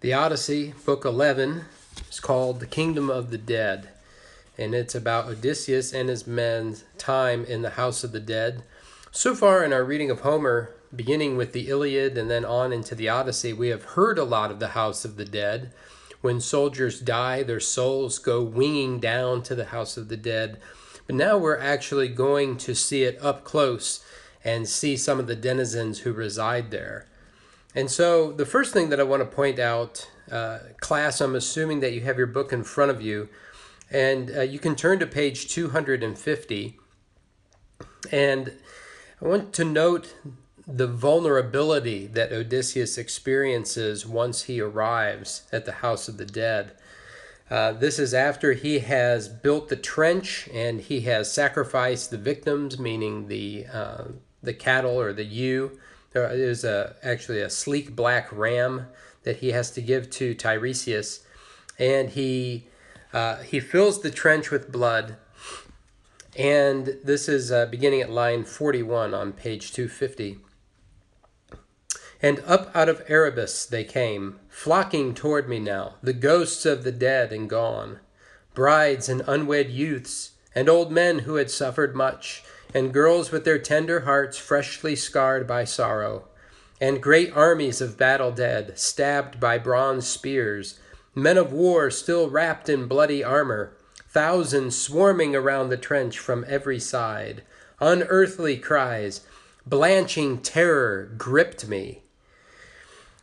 The Odyssey, Book 11, is called The Kingdom of the Dead, and it's about Odysseus and his men's time in the House of the Dead. So far in our reading of Homer, beginning with the Iliad and then on into the Odyssey, we have heard a lot of the House of the Dead. When soldiers die, their souls go winging down to the House of the Dead. But now we're actually going to see it up close and see some of the denizens who reside there. And so the first thing that I want to point out, class, I'm assuming that you have your book in front of you, and you can turn to page 250. And I want to note the vulnerability that Odysseus experiences once he arrives at the House of the Dead. This is after he has built the trench and he has sacrificed the victims, meaning the cattle or the ewe. There is actually a sleek black ram that he has to give to Tiresias, and he fills the trench with blood. And this is beginning at line 41 on page 250. And up out of Erebus they came, flocking toward me now, the ghosts of the dead and gone, brides and unwed youths, and old men who had suffered much, and girls with their tender hearts freshly scarred by sorrow, and great armies of battle dead, stabbed by bronze spears, men of war still wrapped in bloody armor, thousands swarming around the trench from every side. Unearthly cries, blanching terror gripped me.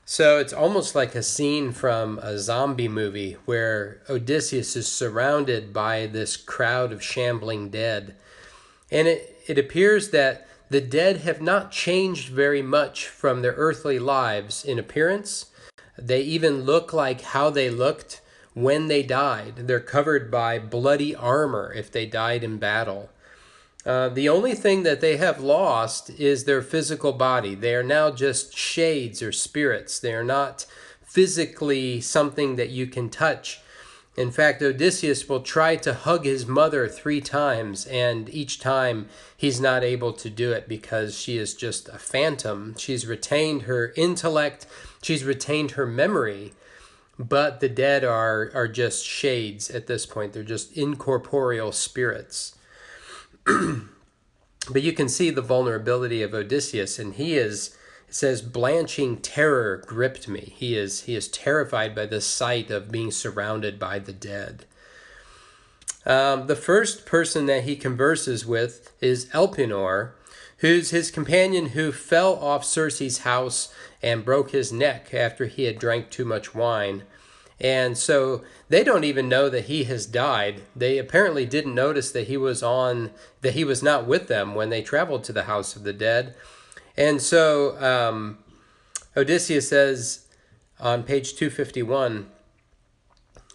So it's almost like a scene from a zombie movie where Odysseus is surrounded by this crowd of shambling dead. And it appears that the dead have not changed very much from their earthly lives in appearance. They even look like how they looked when they died. They're covered by bloody armor if they died in battle. The only thing that they have lost is their physical body. They are now just shades or spirits. They are not physically something that you can touch. In fact, Odysseus will try to hug his mother 3 times, and each time he's not able to do it because she is just a phantom. She's retained her intellect, she's retained her memory, but the dead are just shades at this point. They're just incorporeal spirits. But you can see the vulnerability of Odysseus, and it says, blanching terror gripped me. He is terrified by the sight of being surrounded by the dead. The first person that he converses with is Elpenor, who's his companion who fell off Circe's house and broke his neck after he had drank too much wine. And so they don't even know that he has died. They apparently didn't notice that he was not with them when they traveled to the House of the Dead. And so Odysseus says on page 251,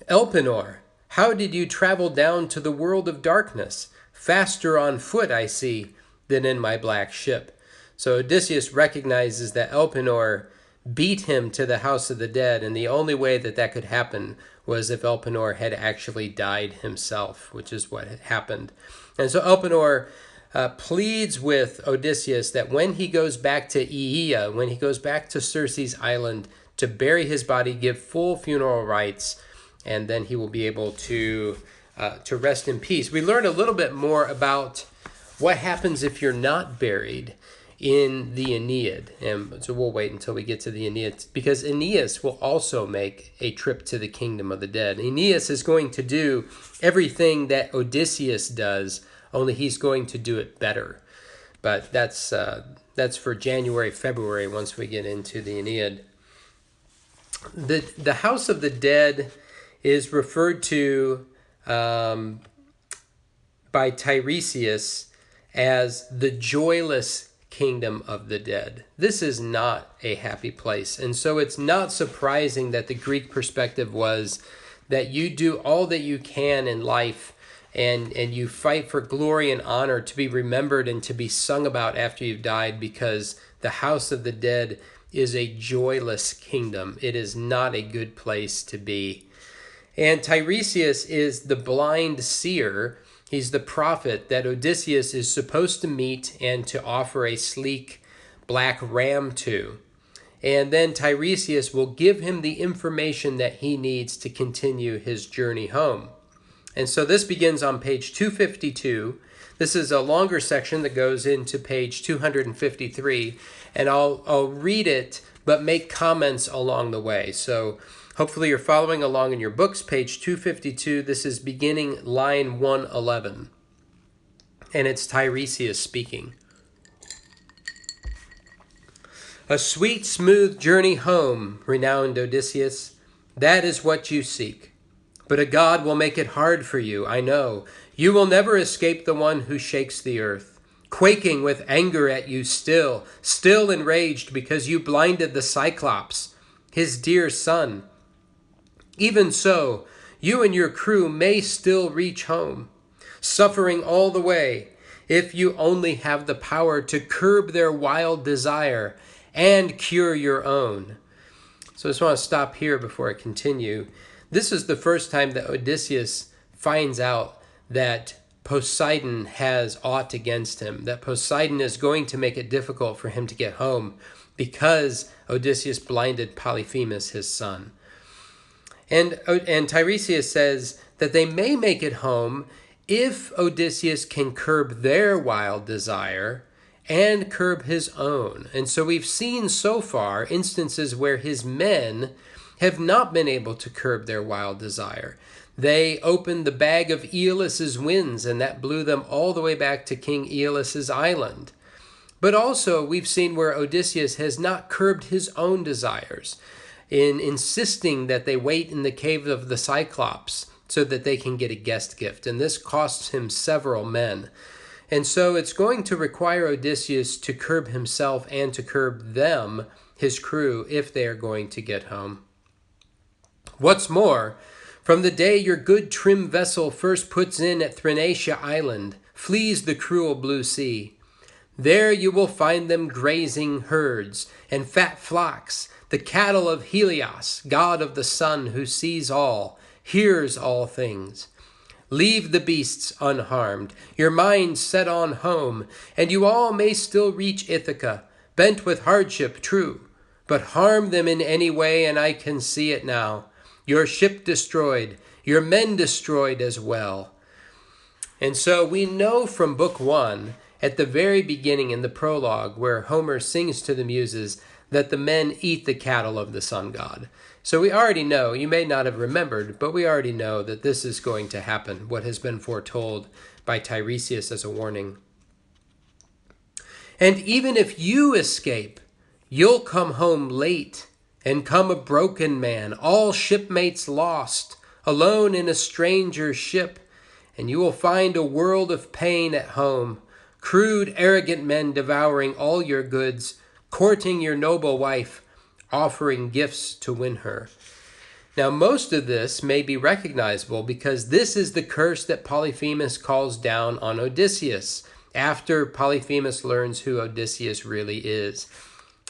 Elpenor, how did you travel down to the world of darkness? Faster on foot, I see, than in my black ship. So Odysseus recognizes that Elpenor beat him to the House of the Dead, and the only way that could happen was if Elpenor had actually died himself, which is what had happened. And so Elpenor pleads with Odysseus that when he goes back to Aeaea, when he goes back to Circe's island, to bury his body, give full funeral rites, and then he will be able to rest in peace. We learn a little bit more about what happens if you're not buried in the Aeneid, and so we'll wait until we get to the Aeneid, because Aeneas will also make a trip to the kingdom of the dead. Aeneas is going to do everything that Odysseus does, only he's going to do it better. But that's for January, February, once we get into the Aeneid. The House of the Dead is referred to by Tiresias as the joyless kingdom of the dead. This is not a happy place. And so it's not surprising that the Greek perspective was that you do all that you can in life and you fight for glory and honor to be remembered and to be sung about after you've died, because the House of the Dead is a joyless kingdom. It is not a good place to be. And Tiresias is the blind seer. He's the prophet that Odysseus is supposed to meet and to offer a sleek black ram to. And then Tiresias will give him the information that he needs to continue his journey home. And so this begins on page 252. This is a longer section that goes into page 253. And I'll read it, but make comments along the way. So hopefully you're following along in your books, page 252. This is beginning line 111. And it's Tiresias speaking. A sweet, smooth journey home, renowned Odysseus. That is what you seek. But a god will make it hard for you, I know. You will never escape the one who shakes the earth, quaking with anger at you still enraged because you blinded the Cyclops, his dear son. Even so, you and your crew may still reach home, suffering all the way, if you only have the power to curb their wild desire and cure your own. So I just want to stop here before I continue. This is the first time that Odysseus finds out that Poseidon has aught against him, that Poseidon is going to make it difficult for him to get home because Odysseus blinded Polyphemus, his son. And Tiresias says that they may make it home if Odysseus can curb their wild desire and curb his own. And so we've seen so far instances where his men have not been able to curb their wild desire. They opened the bag of Aeolus's winds, and that blew them all the way back to King Aeolus's island. But also we've seen where Odysseus has not curbed his own desires in insisting that they wait in the cave of the Cyclops so that they can get a guest gift. And this costs him several men. And so it's going to require Odysseus to curb himself and to curb them, his crew, if they are going to get home. What's more, from the day your good trim vessel first puts in at Thrinacia Island, flees the cruel blue sea. There you will find them grazing herds and fat flocks, the cattle of Helios, god of the sun who sees all, hears all things. Leave the beasts unharmed, your mind set on home, and you all may still reach Ithaca, bent with hardship, true, but harm them in any way, and I can see it now. Your ship destroyed, your men destroyed as well. And so we know from book 1, at the very beginning in the prologue, where Homer sings to the Muses, that the men eat the cattle of the sun god. So we already know, you may not have remembered, but we already know that this is going to happen, what has been foretold by Tiresias as a warning. And even if you escape, you'll come home late and come a broken man, all shipmates lost, alone in a stranger's ship, and you will find a world of pain at home, crude, arrogant men devouring all your goods, courting your noble wife, offering gifts to win her. Now, most of this may be recognizable because this is the curse that Polyphemus calls down on Odysseus after Polyphemus learns who Odysseus really is.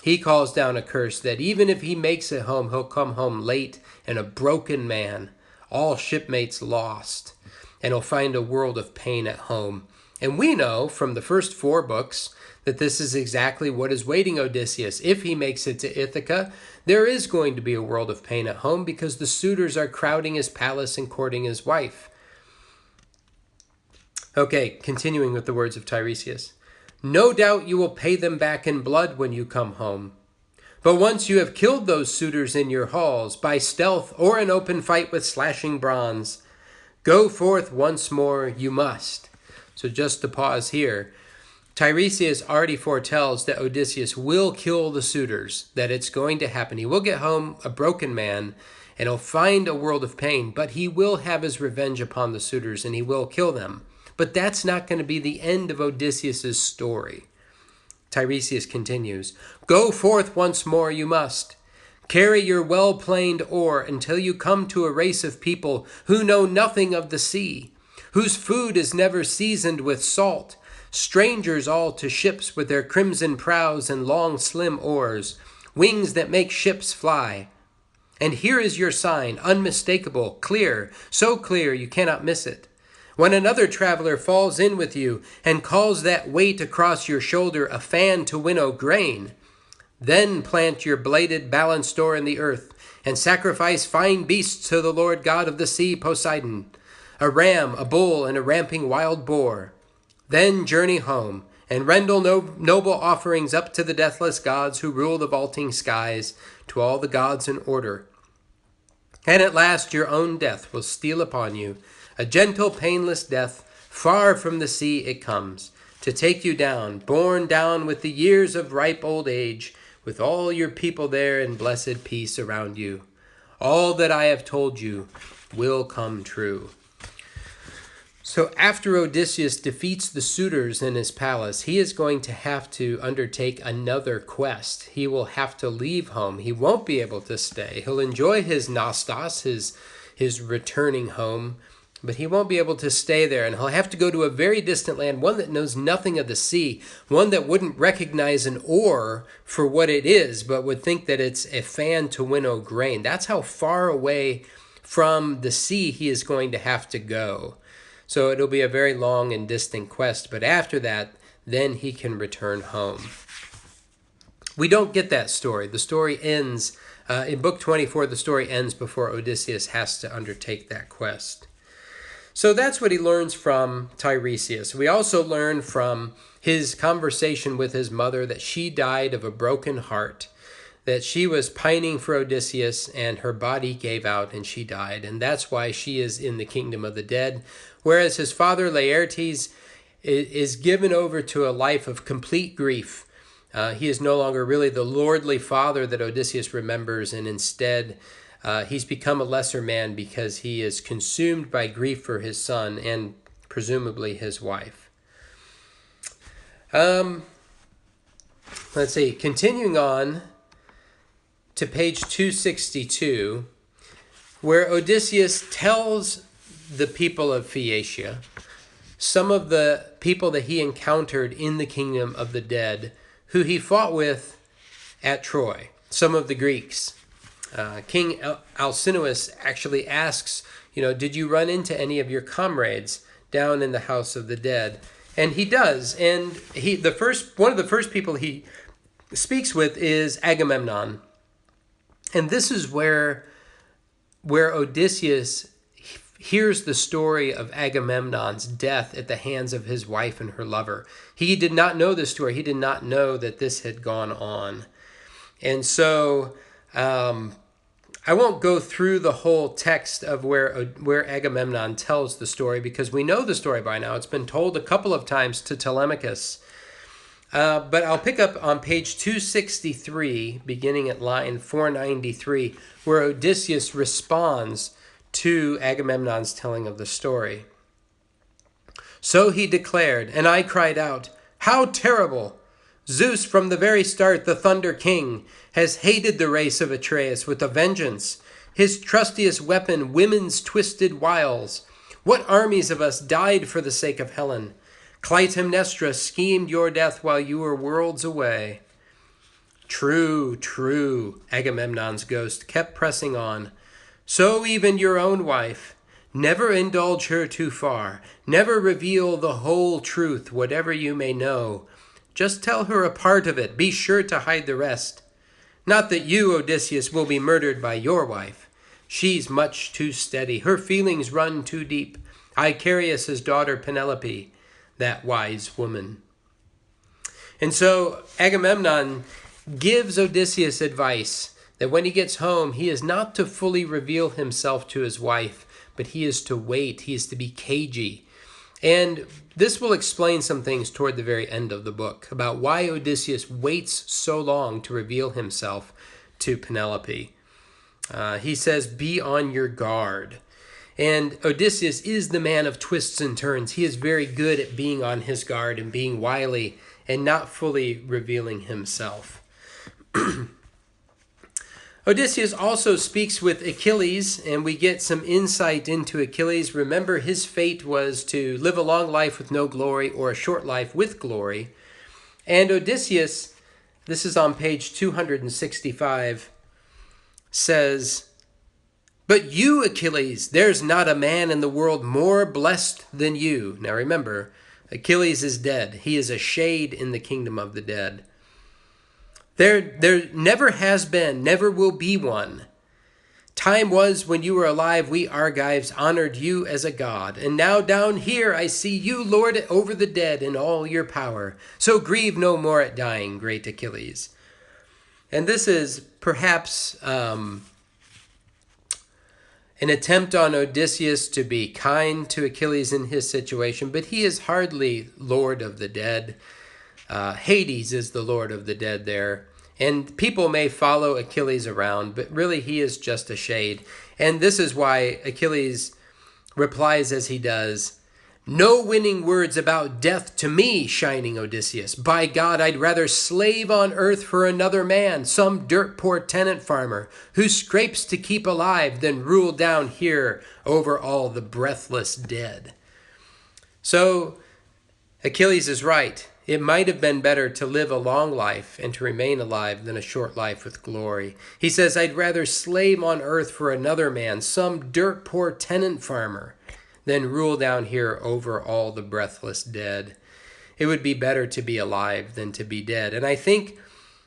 He calls down a curse that even if he makes it home, he'll come home late and a broken man, all shipmates lost, and he'll find a world of pain at home. And we know from the first 4 books that this is exactly what is waiting Odysseus. If he makes it to Ithaca, there is going to be a world of pain at home because the suitors are crowding his palace and courting his wife. Okay, continuing with the words of Tiresias. No doubt you will pay them back in blood when you come home. But once you have killed those suitors in your halls, by stealth or an open fight with slashing bronze, go forth once more you must. So just to pause here, Tiresias already foretells that Odysseus will kill the suitors, that it's going to happen. He will get home a broken man, and he'll find a world of pain, but he will have his revenge upon the suitors, and he will kill them. But that's not going to be the end of Odysseus' story. Tiresias continues, go forth once more you must. Carry your well-planed oar until you come to a race of people who know nothing of the sea, whose food is never seasoned with salt, strangers all to ships with their crimson prows and long slim oars, wings that make ships fly. And here is your sign, unmistakable, clear, so clear you cannot miss it. When another traveler falls in with you and calls that weight across your shoulder a fan to winnow grain, Then plant your bladed balance store in the earth, and sacrifice fine beasts to the Lord God of the sea, Poseidon, a ram, a bull, and a ramping wild boar. Then journey home, and render noble offerings up to the deathless gods who rule the vaulting skies, to all the gods in order. And at last your own death will steal upon you, a gentle, painless death. Far from the sea it comes, to take you down, borne down with the years of ripe old age, with all your people there in blessed peace around you. All that I have told you will come true. So after Odysseus defeats the suitors in his palace, he is going to have to undertake another quest. He will have to leave home. He won't be able to stay. He'll enjoy his nostos, his returning home, but he won't be able to stay there, and he'll have to go to a very distant land, one that knows nothing of the sea, one that wouldn't recognize an oar for what it is, but would think that it's a fan to winnow grain. That's how far away from the sea he is going to have to go. So it'll be a very long and distant quest, but after that, then he can return home. We don't get that story. The story ends, in book 24, the story ends before Odysseus has to undertake that quest. So that's what he learns from Tiresias. We also learn from his conversation with his mother that she died of a broken heart, that she was pining for Odysseus and her body gave out and she died. And that's why she is in the kingdom of the dead, whereas his father Laertes is given over to a life of complete grief. He is no longer really the lordly father that Odysseus remembers, and instead he's become a lesser man because he is consumed by grief for his son and presumably his wife. Let's see, continuing on to page 262, where Odysseus tells the people of Phaeacia some of the people that he encountered in the kingdom of the dead, who he fought with at Troy, some of the Greeks. King Alcinous actually asks, did you run into any of your comrades down in the house of the dead? And he does. And one of the first people he speaks with is Agamemnon. And this is where Odysseus hears the story of Agamemnon's death at the hands of his wife and her lover. He did not know this story. He did not know that this had gone on. And so I won't go through the whole text of where Agamemnon tells the story, because we know the story by now. It's been told a couple of times to Telemachus. But I'll pick up on page 263, beginning at line 493, where Odysseus responds to Agamemnon's telling of the story. So he declared, and I cried out, "How terrible! Zeus, from the very start, the Thunder King, has hated the race of Atreus with a vengeance. His trustiest weapon, women's twisted wiles. What armies of us died for the sake of Helen? Clytemnestra schemed your death while you were worlds away." True, true, Agamemnon's ghost kept pressing on. So even your own wife. Never indulge her too far. Never reveal the whole truth, whatever you may know. Just tell her a part of it. Be sure to hide the rest. Not that you, Odysseus, will be murdered by your wife. She's much too steady. Her feelings run too deep. Icarius' daughter Penelope, that wise woman. And so Agamemnon gives Odysseus advice that when he gets home, he is not to fully reveal himself to his wife, but he is to wait. He is to be cagey. And this will explain some things toward the very end of the book about why Odysseus waits so long to reveal himself to Penelope. He says, be on your guard. And Odysseus is the man of twists and turns. He is very good at being on his guard and being wily and not fully revealing himself. Odysseus also speaks with Achilles, and we get some insight into Achilles. Remember, his fate was to live a long life with no glory or a short life with glory. And Odysseus, this is on page 265, says, "But you, Achilles, there's not a man in the world more blessed than you." Now remember, Achilles is dead. He is a shade in the kingdom of the dead. There never has been, never will be one. Time was when you were alive, we Argives honored you as a god. And now down here I see you lord it over the dead in all your power. So grieve no more at dying, great Achilles. And this is perhaps an attempt on Odysseus to be kind to Achilles in his situation, but he is hardly lord of the dead. Hades is the lord of the dead there. And people may follow Achilles around, but really he is just a shade. And this is why Achilles replies as he does, "No winning words about death to me, shining Odysseus. By God, I'd rather slave on earth for another man, some dirt-poor tenant farmer who scrapes to keep alive, than rule down here over all the breathless dead." So Achilles is right. It might have been better to live a long life and to remain alive than a short life with glory. He says, "I'd rather slave on earth for another man, some dirt-poor tenant farmer, than rule down here over all the breathless dead." It would be better to be alive than to be dead. And I think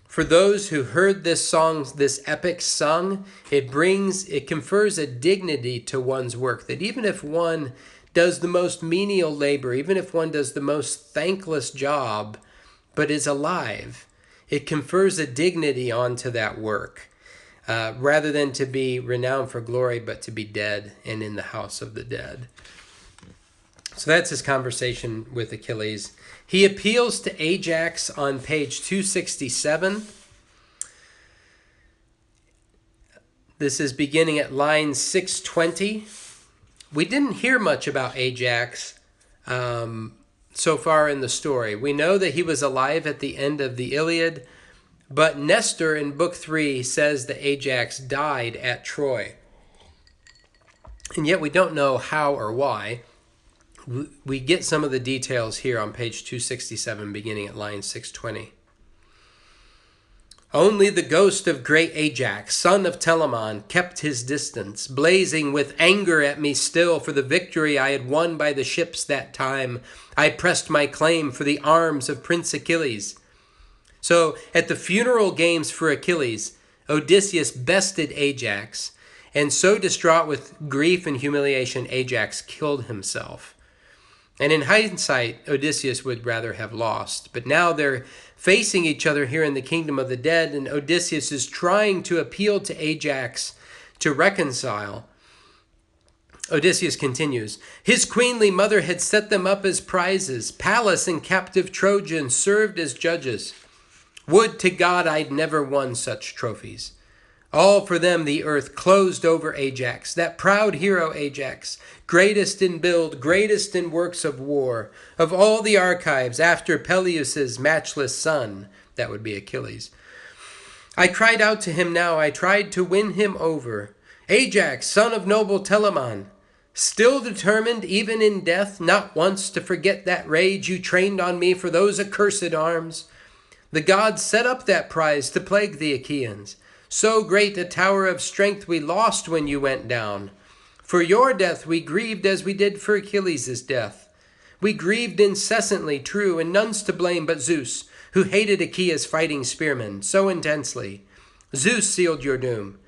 for those who heard this song, this epic sung, it confers a dignity to one's work, that even if one does the most menial labor, even if one does the most thankless job, but is alive, it confers a dignity onto that work, rather than to be renowned for glory, but to be dead and in the house of the dead. So that's his conversation with Achilles. He appeals to Ajax on page 267. This is beginning at line 620. We didn't hear much about Ajax so far in the story. We know that he was alive at the end of the Iliad, but Nestor in Book 3 says that Ajax died at Troy. And yet we don't know how or why. We get some of the details here on page 267, beginning at line 620. "Only the ghost of great Ajax, son of Telamon, kept his distance, blazing with anger at me still for the victory I had won by the ships that time. I pressed my claim for the arms of Prince Achilles." So at the funeral games for Achilles, Odysseus bested Ajax, and so distraught with grief and humiliation, Ajax killed himself. And in hindsight, Odysseus would rather have lost. But now they're facing each other here in the kingdom of the dead, and Odysseus is trying to appeal to Ajax to reconcile. Odysseus continues, "His queenly mother had set them up as prizes. Pallas and captive Trojans served as judges. Would to God I'd never won such trophies. All for them the earth closed over Ajax, that proud hero Ajax, greatest in build, greatest in works of war, of all the archives after Peleus's matchless son," that would be Achilles. "I cried out to him now, I tried to win him over. Ajax, son of noble Telamon, still determined even in death not once to forget that rage you trained on me for those accursed arms. The gods set up that prize to plague the Achaeans. So great a tower of strength we lost when you went down. For your death we grieved as we did for Achilles' death. We grieved incessantly, true, and none's to blame but Zeus, who hated Achaea's fighting spearmen so intensely. Zeus sealed your doom.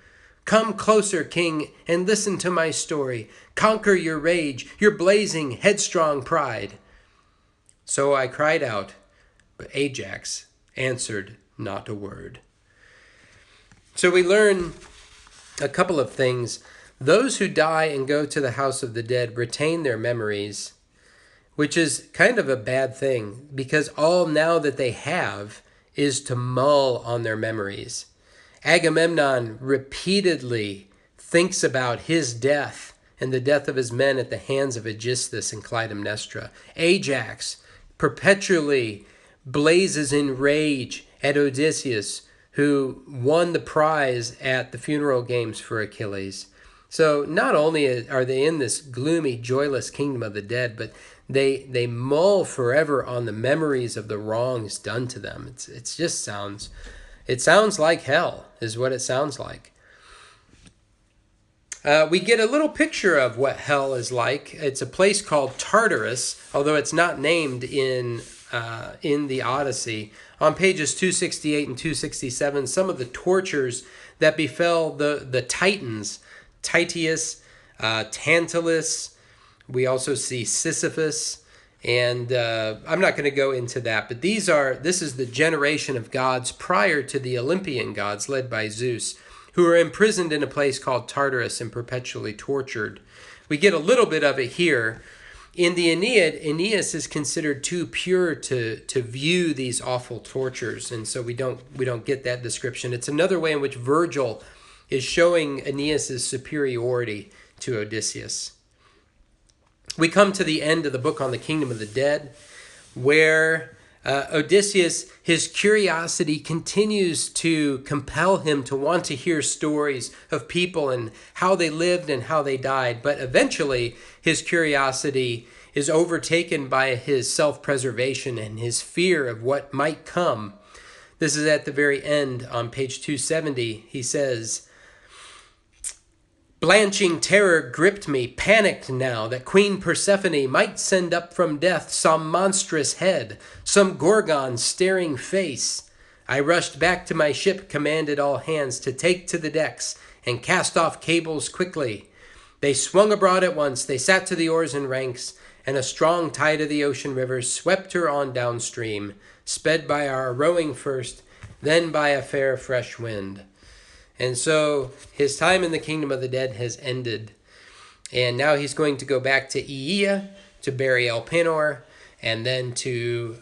Come closer, king, and listen to my story. Conquer your rage, your blazing, headstrong pride." So I cried out, but Ajax answered not a word. So we learn a couple of things. Those who die and go to the house of the dead retain their memories, which is kind of a bad thing, because all now that they have is to mull on their memories. Agamemnon repeatedly thinks about his death and the death of his men at the hands of Aegisthus and Clytemnestra. Ajax perpetually blazes in rage at Odysseus, who won the prize at the funeral games for Achilles. So not only are they in this gloomy, joyless kingdom of the dead, but they mull forever on the memories of the wrongs done to them. It sounds like hell, is what it sounds like. We get a little picture of what hell is like. It's a place called Tartarus, although it's not named in in the Odyssey. On pages 268 and 267, some of the tortures that befell the Titans, Titius, Tantalus. We also see Sisyphus, and I'm not going to go into that, but this is the generation of gods prior to the Olympian gods led by Zeus, who are imprisoned in a place called Tartarus and perpetually tortured. We get a little bit of it here. In the Aeneid, Aeneas is considered too pure to view these awful tortures, and so we don't get that description. It's another way in which Virgil is showing Aeneas' superiority to Odysseus. We come to the end of the book on the kingdom of the dead, where Odysseus, his curiosity continues to compel him to want to hear stories of people and how they lived and how they died. But eventually, his curiosity is overtaken by his self-preservation and his fear of what might come. This is at the very end on page 270. He says, "Blanching terror gripped me, panicked now, that Queen Persephone might send up from death some monstrous head, some Gorgon's staring face. I rushed back to my ship, commanded all hands to take to the decks, and cast off cables quickly. They swung abroad at once, they sat to the oars in ranks, and a strong tide of the ocean rivers swept her on downstream, sped by our rowing first, then by a fair fresh wind." And so his time in the kingdom of the dead has ended. And now he's going to go back to Aea to bury Elpenor, and then to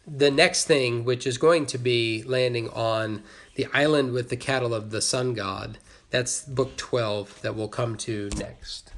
the next thing, which is going to be landing on the island with the cattle of the sun god. That's book 12 that we'll come to next.